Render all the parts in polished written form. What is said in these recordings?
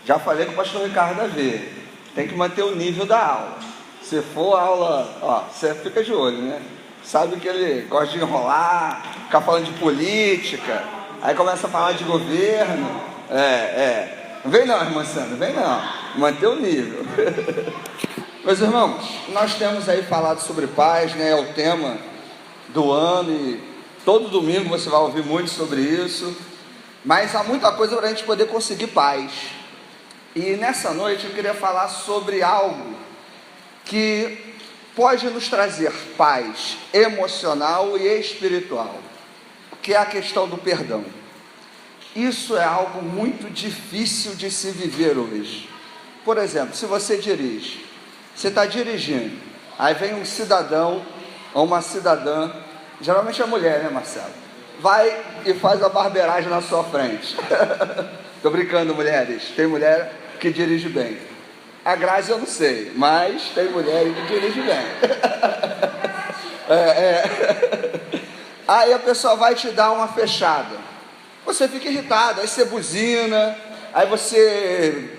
Já falei com o pastor Ricardo a ver. Tem que manter o nível da aula. Se for aula, ó, você fica de olho, né? Sabe que ele gosta de enrolar, ficar falando de política, aí começa a falar de governo. Não vem não, irmã Sandra, vem não. Manter o nível. Meus irmãos, nós temos aí falado sobre paz, né? É o tema do ano e todo domingo você vai ouvir muito sobre isso. Mas há muita coisa para a gente poder conseguir paz. E nessa noite eu queria falar sobre algo que pode nos trazer paz emocional e espiritual, que é a questão do perdão. Isso é algo muito difícil de se viver hoje. Por exemplo, se você dirige, você está dirigindo, aí vem um cidadão ou uma cidadã, geralmente é mulher, né, Marcelo? Vai e faz a barbeiragem na sua frente. Estou brincando, mulheres, tem mulher que dirige bem. A Grazi eu não sei, mas tem mulher que dirige bem. Aí a pessoa vai te dar uma fechada, você fica irritado, aí você buzina, aí você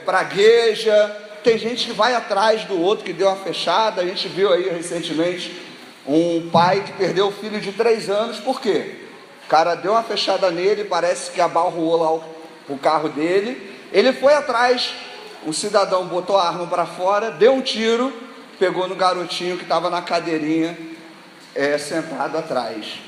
pragueja. Tem gente que vai atrás do outro que deu uma fechada. A gente viu aí recentemente um pai que perdeu o filho de 3 anos, por quê? O cara deu uma fechada nele, parece que abalroou lá o carro dele. Ele foi atrás, o cidadão botou a arma para fora, deu um tiro, pegou no garotinho que estava na cadeirinha, sentado atrás,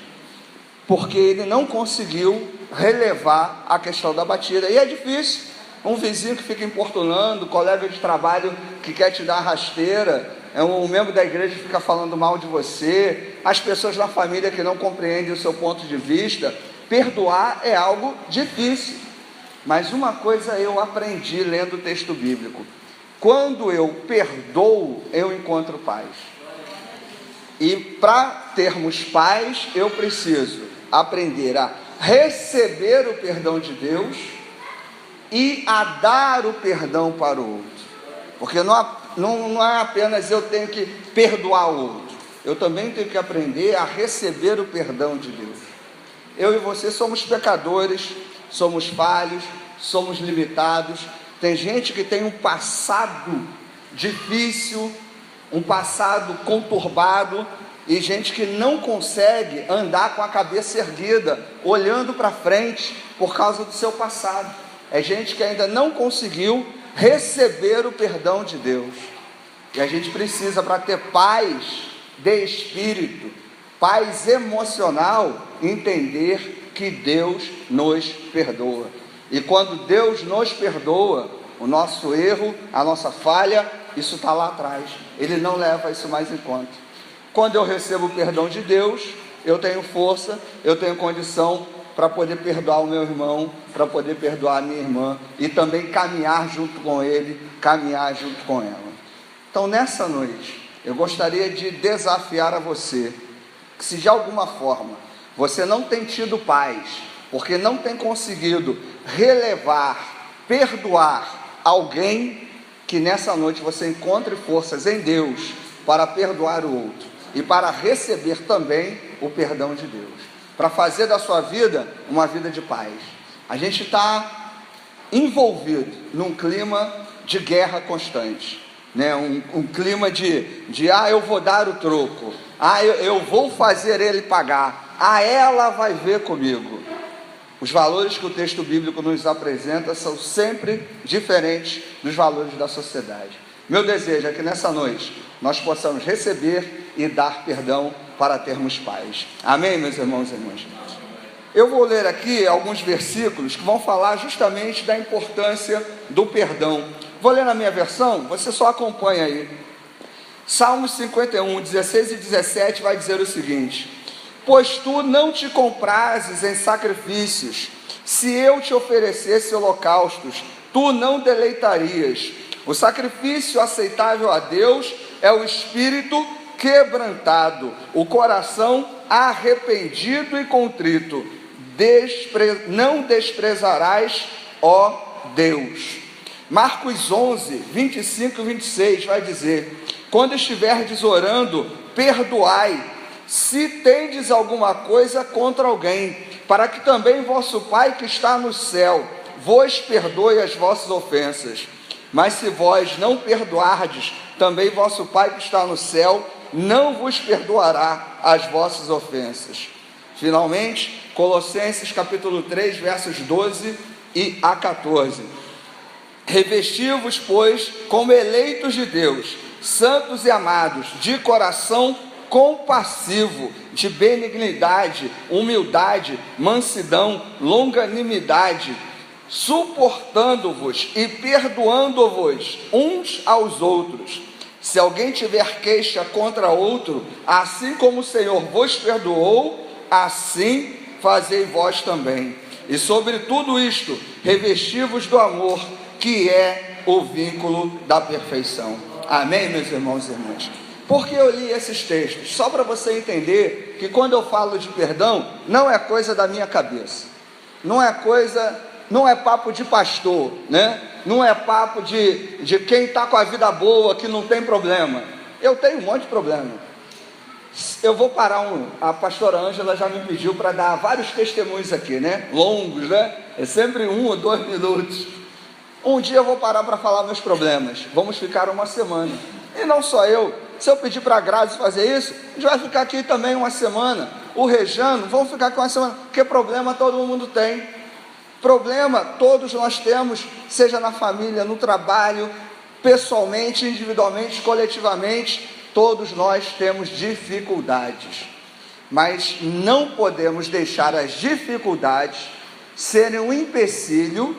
porque ele não conseguiu relevar a questão da batida. E é difícil, um vizinho que fica importunando, colega de trabalho que quer te dar rasteira, um membro da igreja que fica falando mal de você, as pessoas na família que não compreendem o seu ponto de vista. Perdoar é algo difícil. Mas uma coisa eu aprendi lendo o texto bíblico: quando eu perdoo, eu encontro paz. E para termos paz, eu preciso aprender a receber o perdão de Deus e a dar o perdão para o outro. Porque não é apenas eu tenho que perdoar o outro, eu também tenho que aprender a receber o perdão de Deus. Eu e você somos pecadores, somos falhos, somos limitados. Tem gente que tem um passado difícil, um passado conturbado, e gente que não consegue andar com a cabeça erguida, olhando para frente por causa do seu passado. É gente que ainda não conseguiu receber o perdão de Deus. E a gente precisa, para ter paz de espírito, paz emocional, entender que Deus nos perdoa. E quando Deus nos perdoa, o nosso erro, a nossa falha, isso está lá atrás. Ele não leva isso mais em conta. Quando eu recebo o perdão de Deus, eu tenho força, eu tenho condição para poder perdoar o meu irmão, para poder perdoar a minha irmã, e também caminhar junto com ele, caminhar junto com ela. Então nessa noite, eu gostaria de desafiar a você, que se de alguma forma você não tem tido paz, porque não tem conseguido relevar, perdoar alguém, que nessa noite você encontre forças em Deus para perdoar o outro e para receber também o perdão de Deus, para fazer da sua vida uma vida de paz. A gente está envolvido num clima de guerra constante, né? Um clima de eu vou dar o troco, eu vou fazer ele pagar, ela vai ver comigo. Os valores que o texto bíblico nos apresenta são sempre diferentes dos valores da sociedade. Meu desejo é que nessa noite nós possamos receber e dar perdão para termos paz. Amém, meus irmãos e irmãs? Eu vou ler aqui alguns versículos que vão falar justamente da importância do perdão. Vou ler na minha versão, você só acompanha aí. Salmos 51, 16 e 17 vai dizer o seguinte: pois tu não te comprases em sacrifícios, se eu te oferecesse holocaustos, tu não deleitarias. O sacrifício aceitável a Deus é o espírito quebrantado, o coração arrependido e contrito. Não desprezarás, ó Deus. Marcos 11, 25 e 26 vai dizer: quando estiverdes orando, perdoai, se tendes alguma coisa contra alguém, para que também vosso Pai que está no céu vos perdoe as vossas ofensas. Mas se vós não perdoardes, também vosso Pai que está no céu não vos perdoará as vossas ofensas. Finalmente, Colossenses capítulo 3, versos 12 e a 14. Revesti-vos, pois, como eleitos de Deus, santos e amados, de coração compassivo, de benignidade, humildade, mansidão, longanimidade, suportando-vos e perdoando-vos uns aos outros. Se alguém tiver queixa contra outro, assim como o Senhor vos perdoou, assim fazei vós também. E sobre tudo isto, revesti-vos do amor, que é o vínculo da perfeição. Amém, meus irmãos e irmãs? Por que eu li esses textos? Só para você entender que quando eu falo de perdão, não é coisa da minha cabeça, não é papo de pastor, né? Não é papo de quem está com a vida boa, que não tem problema. Eu tenho um monte de problema. Eu vou parar a pastora Ângela já me pediu para dar vários testemunhos aqui, né? Longos, né? É sempre 1 ou 2 minutos. Um dia eu vou parar para falar meus problemas. Vamos ficar uma semana. E não só eu. Se eu pedir para a Grazi fazer isso, a gente vai ficar aqui também uma semana. O Rejano, vamos ficar aqui uma semana. Porque problema todo mundo tem. Problema todos nós temos, seja na família, no trabalho, pessoalmente, individualmente, coletivamente, todos nós temos dificuldades. Mas não podemos deixar as dificuldades serem um empecilho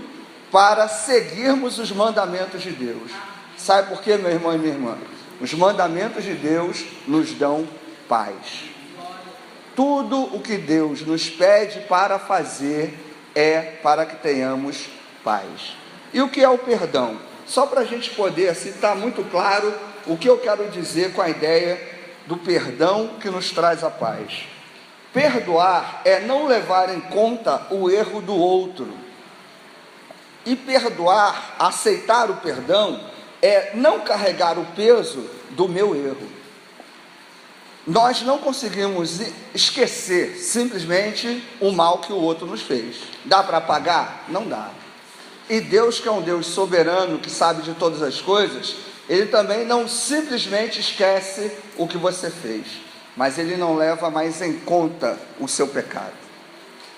para seguirmos os mandamentos de Deus. Sabe por quê, meu irmão e minha irmã? Os mandamentos de Deus nos dão paz. Tudo o que Deus nos pede para fazer é para que tenhamos paz. E o que é o perdão? Só para a gente poder, assim, estar muito claro o que eu quero dizer com a ideia do perdão que nos traz a paz. Perdoar é não levar em conta o erro do outro. E perdoar, aceitar o perdão, é não carregar o peso do meu erro. Nós não conseguimos esquecer simplesmente o mal que o outro nos fez. Dá para apagar? Não dá. E Deus, que é um Deus soberano, que sabe de todas as coisas, Ele também não simplesmente esquece o que você fez, mas Ele não leva mais em conta o seu pecado.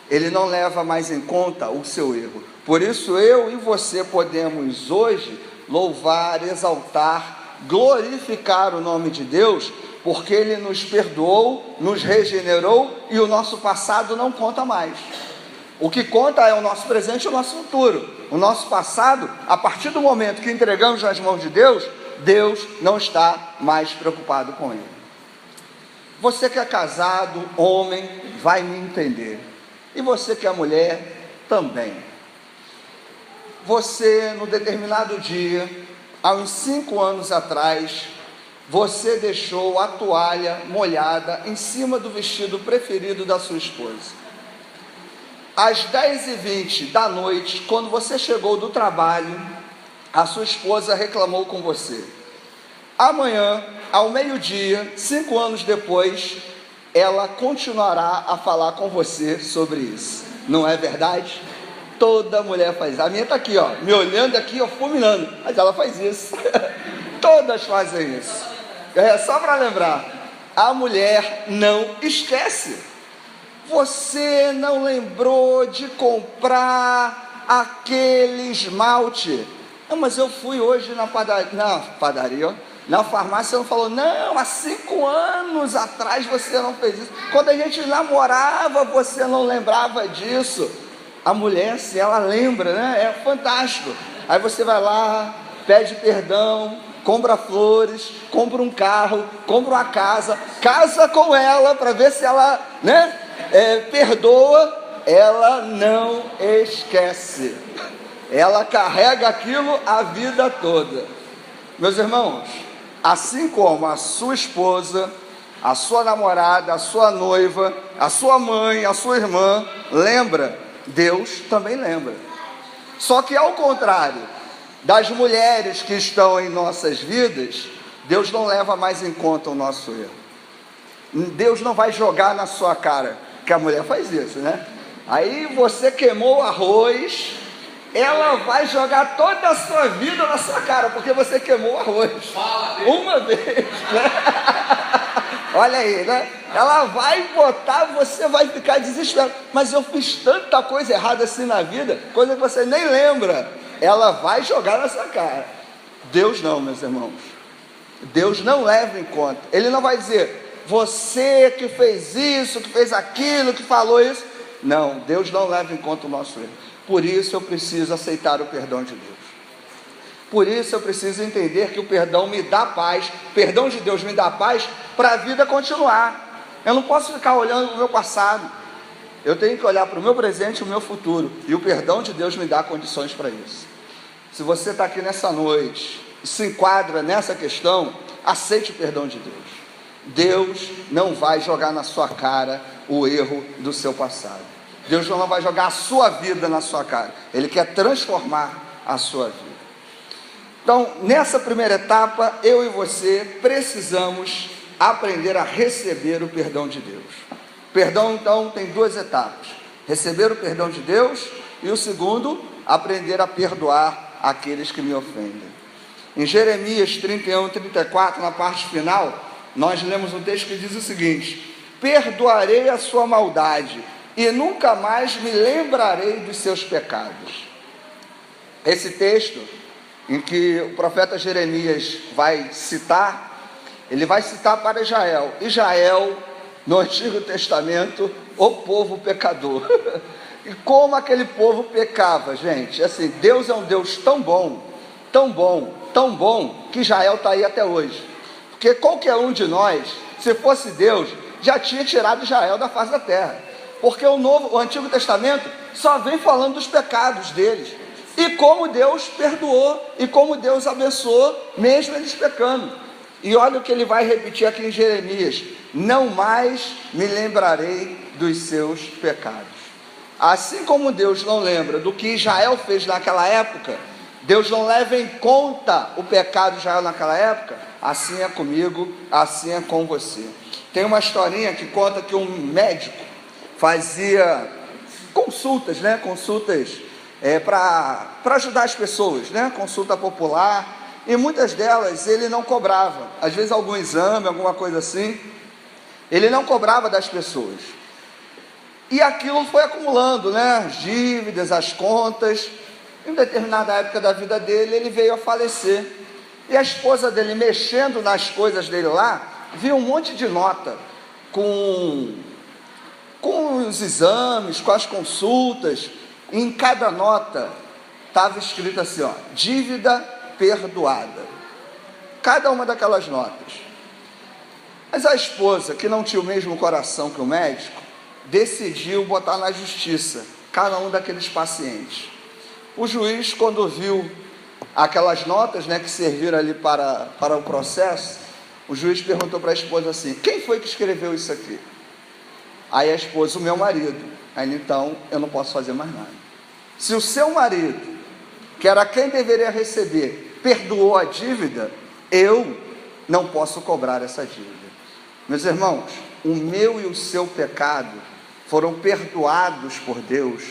Ele não leva mais em conta o seu erro. Por isso eu e você podemos hoje louvar, exaltar, glorificar o nome de Deus, porque Ele nos perdoou, nos regenerou e o nosso passado não conta mais. O que conta é o nosso presente e o nosso futuro. O nosso passado, a partir do momento que entregamos nas mãos de Deus, Deus não está mais preocupado com ele. Você que é casado, homem, vai me entender. E você que é mulher, também. Você, no determinado dia, há uns 5 anos atrás, você deixou a toalha molhada em cima do vestido preferido da sua esposa. Às 10h20 da noite, quando você chegou do trabalho, a sua esposa reclamou com você. Amanhã, ao meio-dia, 5 anos depois, ela continuará a falar com você sobre isso. Não é verdade? Toda mulher faz isso. A minha está aqui, ó, me olhando aqui, ó, fulminando, mas ela faz isso. Todas fazem isso. É só para lembrar, a mulher não esquece. Você não lembrou de comprar aquele esmalte? Não, mas eu fui hoje na padaria, ó, na farmácia, não falou, não, há 5 anos atrás você não fez isso. Quando a gente namorava, você não lembrava disso. A mulher, se ela lembra, né? É fantástico. Aí você vai lá, pede perdão, compra flores, compra um carro, compra uma casa, casa com ela para ver se ela, né? Perdoa. Ela não esquece. Ela carrega aquilo a vida toda. Meus irmãos, assim como a sua esposa, a sua namorada, a sua noiva, a sua mãe, a sua irmã lembra, Deus também lembra. Só que ao contrário das mulheres que estão em nossas vidas, Deus não leva mais em conta o nosso erro. Deus não vai jogar na sua cara, que a mulher faz isso, né? Aí você queimou o arroz, ela vai jogar toda a sua vida na sua cara, porque você queimou o arroz uma vez, né? Olha aí, né? Ela vai botar, você vai ficar desesperado. Mas eu fiz tanta coisa errada assim na vida, coisa que você nem lembra. Ela vai jogar na sua cara. Deus não, meus irmãos. Deus não leva em conta. Ele não vai dizer, você que fez isso, que fez aquilo, que falou isso. Não, Deus não leva em conta o nosso erro. Por isso eu preciso aceitar o perdão de Deus. Por isso eu preciso entender que o perdão me dá paz, o perdão de Deus me dá paz para a vida continuar. Eu não posso ficar olhando para o meu passado, eu tenho que olhar para o meu presente e o meu futuro, e o perdão de Deus me dá condições para isso. Se você está aqui nessa noite e se enquadra nessa questão, aceite o perdão de Deus. Deus não vai jogar na sua cara o erro do seu passado. Deus não vai jogar a sua vida na sua cara, Ele quer transformar a sua vida. Então, nessa primeira etapa, eu e você precisamos aprender a receber o perdão de Deus. O perdão, então, tem duas etapas: receber o perdão de Deus, e o segundo, aprender a perdoar aqueles que me ofendem. Em Jeremias 31, 34, na parte final, nós lemos um texto que diz o seguinte: perdoarei a sua maldade e nunca mais me lembrarei dos seus pecados. Esse texto, em que o profeta Jeremias vai citar, ele vai citar para Israel. Israel, no Antigo Testamento, o povo pecador. E como aquele povo pecava, gente. Assim, Deus é um Deus tão bom, tão bom, tão bom, que Israel está aí até hoje. Porque qualquer um de nós, se fosse Deus, já tinha tirado Israel da face da terra. Porque o Antigo Testamento só vem falando dos pecados deles. E como Deus perdoou, e como Deus abençoou, mesmo eles pecando. E olha o que ele vai repetir aqui em Jeremias: não mais me lembrarei dos seus pecados. Assim como Deus não lembra do que Israel fez naquela época, Deus não leva em conta o pecado de Israel naquela época, assim é comigo, assim é com você. Tem uma historinha que conta que um médico fazia consultas, né? Para ajudar as pessoas, né? Consulta popular, e muitas delas ele não cobrava, às vezes algum exame, alguma coisa assim, ele não cobrava das pessoas, e aquilo foi acumulando, né? As dívidas, as contas. Em determinada época da vida dele, ele veio a falecer, e a esposa dele, mexendo nas coisas dele lá, viu um monte de nota, com os exames, com as consultas. Em cada nota estava escrito assim, ó, dívida perdoada, cada uma daquelas notas. Mas a esposa, que não tinha o mesmo coração que o médico, decidiu botar na justiça cada um daqueles pacientes. O juiz, quando viu aquelas notas, né, que serviram ali para o processo, o juiz perguntou para a esposa assim: quem foi que escreveu isso aqui? Aí a esposa: o meu marido. Aí, então, eu não posso fazer mais nada. Se o seu marido, que era quem deveria receber, perdoou a dívida, eu não posso cobrar essa dívida. Meus irmãos, o meu e o seu pecado foram perdoados por Deus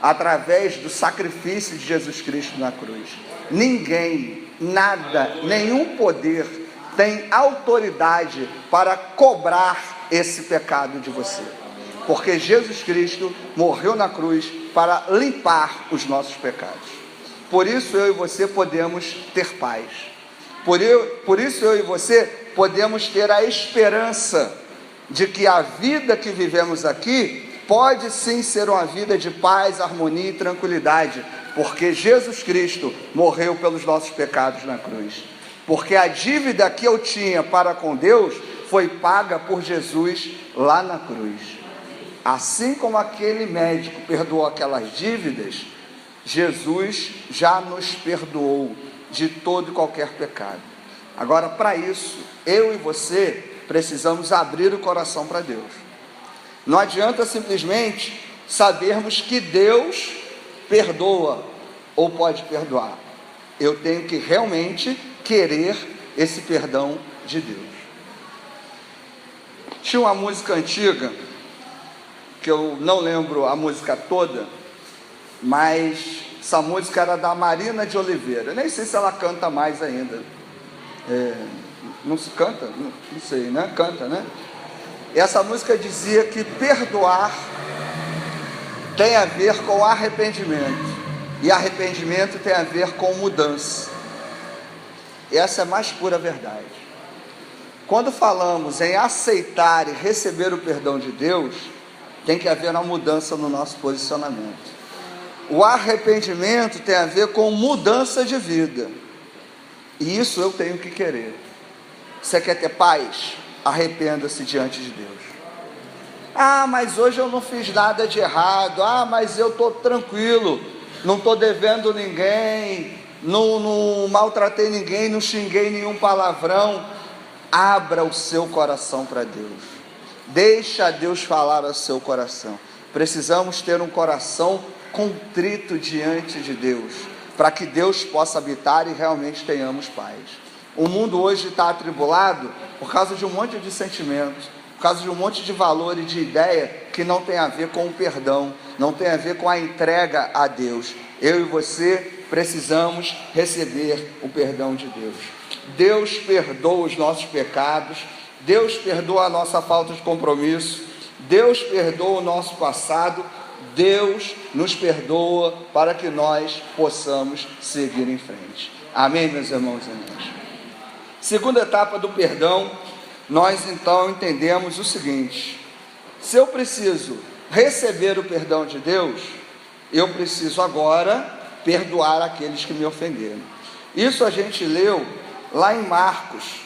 através do sacrifício de Jesus Cristo na cruz. Ninguém, nada, nenhum poder tem autoridade para cobrar esse pecado de você, porque Jesus Cristo morreu na cruz para limpar os nossos pecados. Por isso eu e você podemos ter paz. Por isso eu e você podemos ter a esperança de que a vida que vivemos aqui pode sim ser uma vida de paz, harmonia e tranquilidade, porque Jesus Cristo morreu pelos nossos pecados na cruz. Porque a dívida que eu tinha para com Deus foi paga por Jesus lá na cruz. Assim como aquele médico perdoou aquelas dívidas, Jesus já nos perdoou de todo e qualquer pecado. Agora, para isso, eu e você precisamos abrir o coração para Deus. Não adianta simplesmente sabermos que Deus perdoa ou pode perdoar. Eu tenho que realmente querer esse perdão de Deus. Tinha uma música antiga, que eu não lembro a música toda, mas Essa música era da Marina de Oliveira. Nem sei se ela canta mais ainda. Não se canta? Não sei, né? Canta, né? E essa música dizia que perdoar tem a ver com arrependimento. E arrependimento tem a ver com mudança. E essa é a mais pura verdade. Quando falamos em aceitar e receber o perdão de Deus, tem que haver uma mudança no nosso posicionamento. O arrependimento tem a ver com mudança de vida. E isso eu tenho que querer. Você quer ter paz? Arrependa-se diante de Deus. Ah, mas hoje eu não fiz nada de errado. Ah, mas eu estou tranquilo. Não estou devendo ninguém. Não maltratei ninguém. Não xinguei nenhum palavrão. Abra o seu coração para Deus. Deixa Deus falar ao seu coração. Precisamos ter um coração contrito diante de Deus, para que Deus possa habitar e realmente tenhamos paz. O mundo hoje está atribulado por causa de um monte de sentimentos, por causa de um monte de valor e de ideia que não tem a ver com o perdão, não tem a ver com a entrega a Deus. Eu e você precisamos receber o perdão de Deus. Deus perdoa os nossos pecados, Deus perdoa a nossa falta de compromisso, Deus perdoa o nosso passado, Deus nos perdoa para que nós possamos seguir em frente. Amém, meus irmãos e irmãs? Segunda etapa do perdão, nós então entendemos o seguinte: se eu preciso receber o perdão de Deus, eu preciso agora perdoar aqueles que me ofenderam. Isso a gente leu lá em Marcos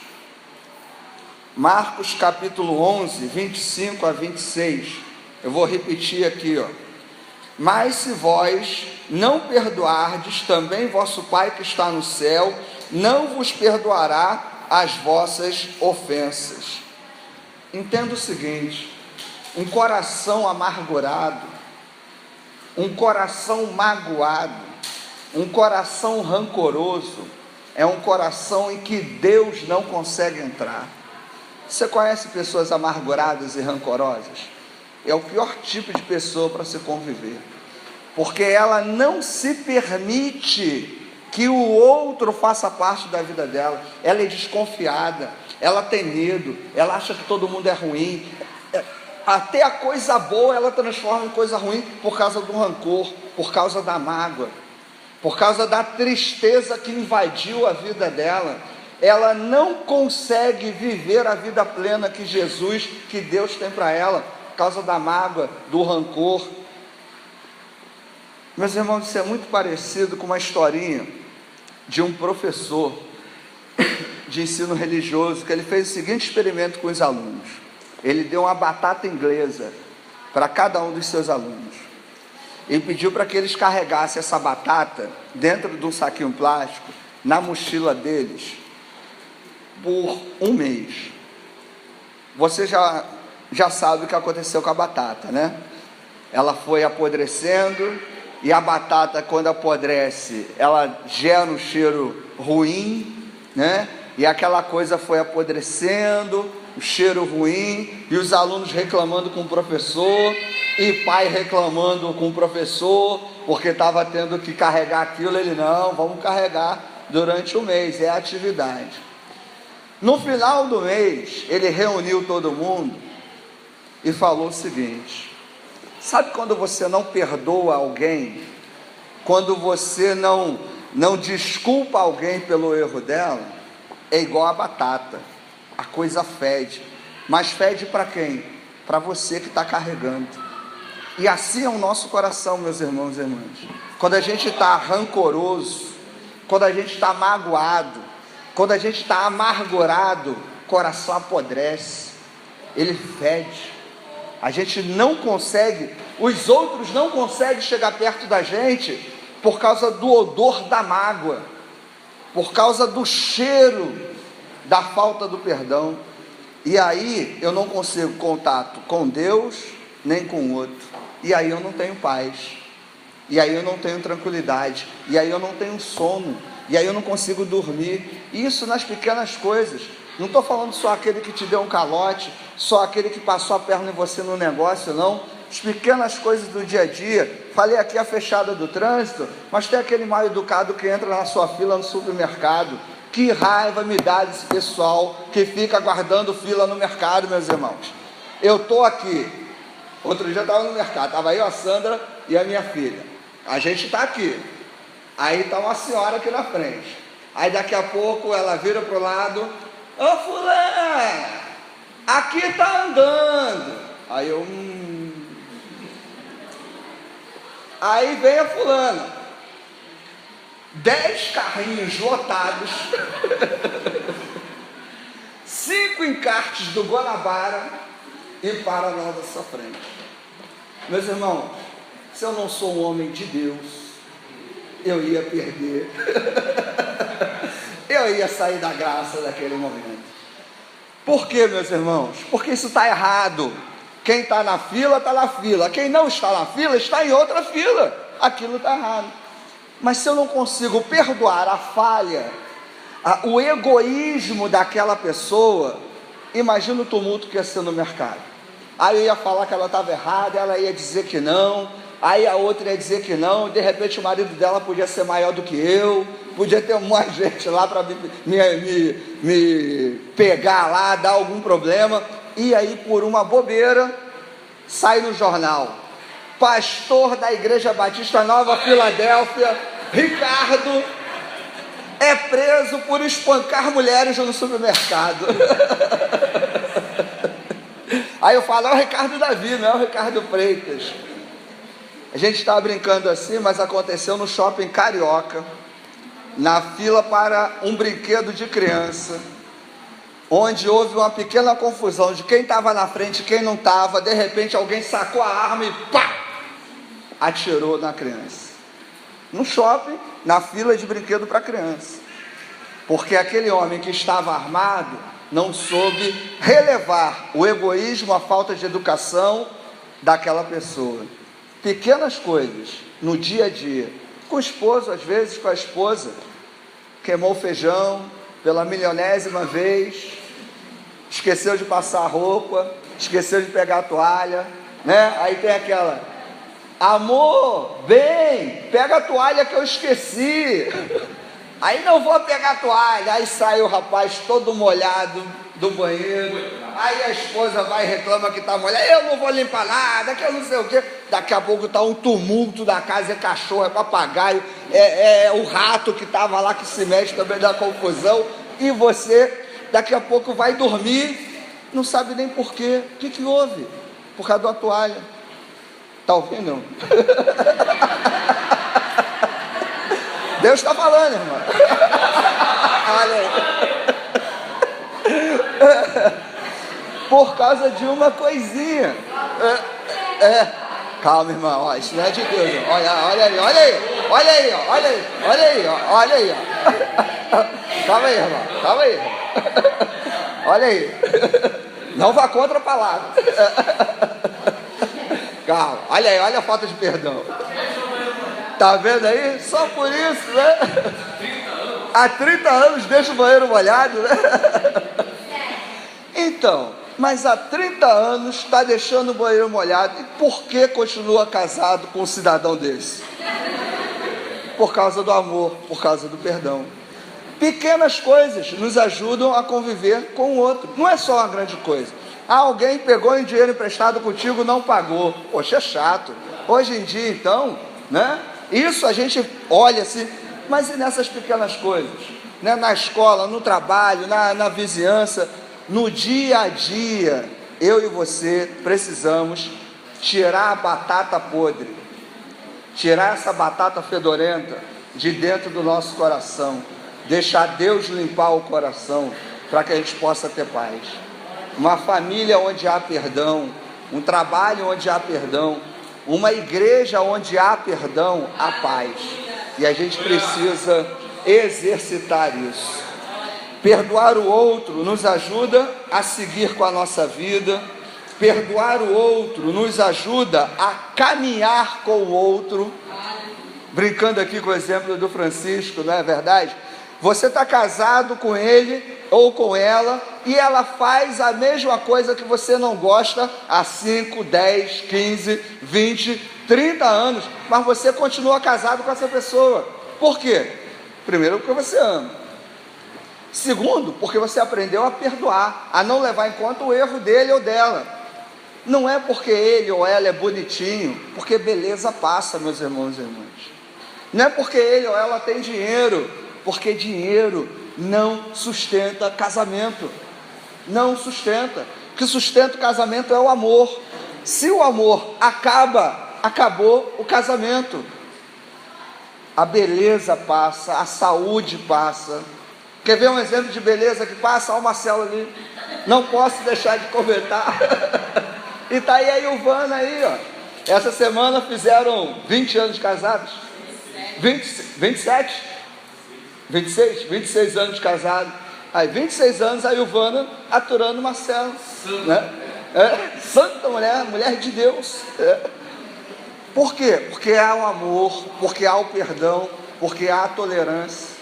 capítulo 11, 25 a 26, eu vou repetir aqui, Mas se vós não perdoardes, também vosso Pai que está no céu não vos perdoará as vossas ofensas. Entenda o seguinte: um coração amargurado, um coração magoado, um coração rancoroso, é um coração em que Deus não consegue entrar. Você conhece pessoas amarguradas e rancorosas? É o pior tipo de pessoa para se conviver, porque ela não se permite que o outro faça parte da vida dela. Ela é desconfiada, ela tem medo, ela acha que todo mundo é ruim, até a coisa boa ela transforma em coisa ruim por causa do rancor, por causa da mágoa, por causa da tristeza que invadiu a vida dela. Ela não consegue viver a vida plena que Jesus, que Deus tem para ela, por causa da mágoa, do rancor. Meus irmãos, isso é muito parecido com uma historinha de um professor de ensino religioso, que ele fez o seguinte experimento com os alunos. Ele deu uma batata inglesa para cada um dos seus alunos e pediu para que eles carregassem essa batata dentro de um saquinho plástico na mochila deles por um mês. Você já sabe o que aconteceu com a batata, né? Ela foi apodrecendo, e a batata, quando apodrece, ela gera um cheiro ruim, né? E aquela coisa foi apodrecendo, o cheiro ruim, e os alunos reclamando com o professor, e pai reclamando com o professor, porque estava tendo que carregar aquilo. Ele: não, vamos carregar durante o mês, é a atividade. No final do mês, ele reuniu todo mundo e falou o seguinte: sabe quando você não perdoa alguém, quando você não desculpa alguém pelo erro dela? É igual a batata, a coisa fede, mas fede para quem? Para você que está carregando. E assim é o nosso coração, meus irmãos e irmãs. Quando a gente está rancoroso, quando a gente está magoado, quando a gente está amargurado, o coração apodrece, ele fede. A gente não consegue, os outros não conseguem chegar perto da gente por causa do odor da mágoa, por causa do cheiro da falta do perdão. E aí eu não consigo contato com Deus nem com o outro, e aí eu não tenho paz, e aí eu não tenho tranquilidade, e aí eu não tenho sono, e aí eu não consigo dormir. Isso nas pequenas coisas. Não estou falando só aquele que te deu um calote, só aquele que passou a perna em você no negócio, não. as pequenas coisas do dia a dia. Falei aqui a fechada do trânsito, mas tem aquele mal educado que entra na sua fila no supermercado. Que raiva me dá desse pessoal que fica aguardando fila no mercado, meus irmãos. Eu estou aqui, outro dia eu estava no mercado, estava eu, a Sandra e a minha filha. A gente está aqui, aí está uma senhora aqui na frente. Aí daqui a pouco ela vira para o lado: ô fulana, aqui está andando. Aí eu... Aí vem a fulana, 10 carrinhos lotados, 5 encartes do Guanabara e para na nossa frente. Meus irmãos, se eu não sou um homem de Deus, eu ia perder. Eu ia sair da graça daquele momento. Por quê, meus irmãos? Porque isso está errado. Quem está na fila, está na fila. Quem não está na fila, está em outra fila. Aquilo está errado. Mas se eu não consigo perdoar a falha, o egoísmo daquela pessoa, imagina o tumulto que ia ser no mercado. Aí eu ia falar que ela estava errada, ela ia dizer que não, aí a outra ia dizer que não, e de repente o marido dela podia ser maior do que eu, podia ter mais gente lá para me pegar lá, dar algum problema, e aí por uma bobeira, sai no jornal: pastor da Igreja Batista Nova Filadélfia, Ricardo, é preso por espancar mulheres no supermercado. Aí eu falo: é o Ricardo Davi, não é o Ricardo Freitas. A gente estava brincando assim, mas aconteceu no shopping Carioca, na fila para um brinquedo de criança, onde houve uma pequena confusão de quem estava na frente e quem não estava. De repente alguém sacou a arma e pá! Atirou na criança. No shopping, na fila de brinquedo para criança. Porque aquele homem que estava armado não soube relevar o egoísmo, a falta de educação daquela pessoa. Pequenas coisas no dia a dia, com o esposo, às vezes com a esposa, queimou o feijão pela milionésima vez, esqueceu de passar a roupa, esqueceu de pegar a toalha, né? Aí tem aquela: amor, vem, pega a toalha que eu esqueci. Aí não vou pegar a toalha. Aí sai o rapaz todo molhado do banheiro. Aí a esposa vai e reclama que está molhada: eu não vou limpar nada, que eu não sei o quê. Daqui a pouco está um tumulto da casa, é cachorro, é papagaio, é o rato que estava lá que se mexe também, dá confusão. E você daqui a pouco vai dormir, não sabe nem por quê. O que houve? Por causa da toalha. Está ouvindo? Deus está falando, irmão. Olha aí. Por causa de uma coisinha. Calma, irmão. Ó, isso não é de Deus. Irmão. Olha aí, olha aí. Olha aí, ó. Olha aí, olha aí, ó. Olha aí, ó. Calma aí, irmão. Calma aí. Olha aí. Não vá contra a palavra. Calma. Olha aí, olha a falta de perdão. Tá vendo aí? Só por isso, né? Há 30 anos deixa o banheiro molhado, né? Então, mas há 30 anos está deixando o banheiro molhado. E por que continua casado com um cidadão desse? Por causa do amor, por causa do perdão. Pequenas coisas nos ajudam a conviver com o outro. Não é só uma grande coisa. Alguém pegou um dinheiro emprestado contigo, não pagou. Poxa, é chato. Hoje em dia, então, né? Isso a gente olha assim, mas e nessas pequenas coisas? Né? Na escola, no trabalho, na vizinhança, no dia a dia, eu e você precisamos tirar a batata podre, tirar essa batata fedorenta de dentro do nosso coração, deixar Deus limpar o coração, para que a gente possa ter paz. Uma família onde há perdão, um trabalho onde há perdão, uma igreja onde há perdão, há paz. E a gente precisa exercitar isso. Perdoar o outro nos ajuda a seguir com a nossa vida. Perdoar o outro nos ajuda a caminhar com o outro. Brincando aqui com o exemplo do Francisco, não é verdade? Você está casado com ele ou com ela, e ela faz a mesma coisa que você não gosta há 5, 10, 15, 20, 30 anos, mas você continua casado com essa pessoa. Por quê? Primeiro, porque você ama. Segundo, porque você aprendeu a perdoar, a não levar em conta o erro dele ou dela. Não é porque ele ou ela é bonitinho, porque beleza passa, meus irmãos e irmãs. Não é porque ele ou ela tem dinheiro, porque dinheiro não sustenta casamento. Não sustenta. O que sustenta o casamento é o amor. Se o amor acaba, acabou o casamento. A beleza passa, a saúde passa. Quer ver um exemplo de beleza que passa? Olha o Marcelo ali. Não posso deixar de comentar. E está aí a Ilvana aí, ó. Essa semana fizeram 20 anos de casados. 27? 26 anos de casado. Aí 26 anos a Ilvana aturando o Marcelo, né? Santa mulher, mulher de Deus. Por quê? Porque há o amor, porque há o perdão, porque há a tolerância.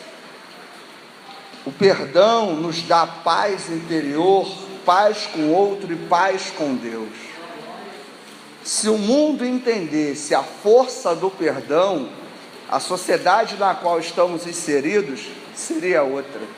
O perdão nos dá paz interior, paz com o outro e paz com Deus. Se o mundo entendesse a força do perdão, a sociedade na qual estamos inseridos seria outra.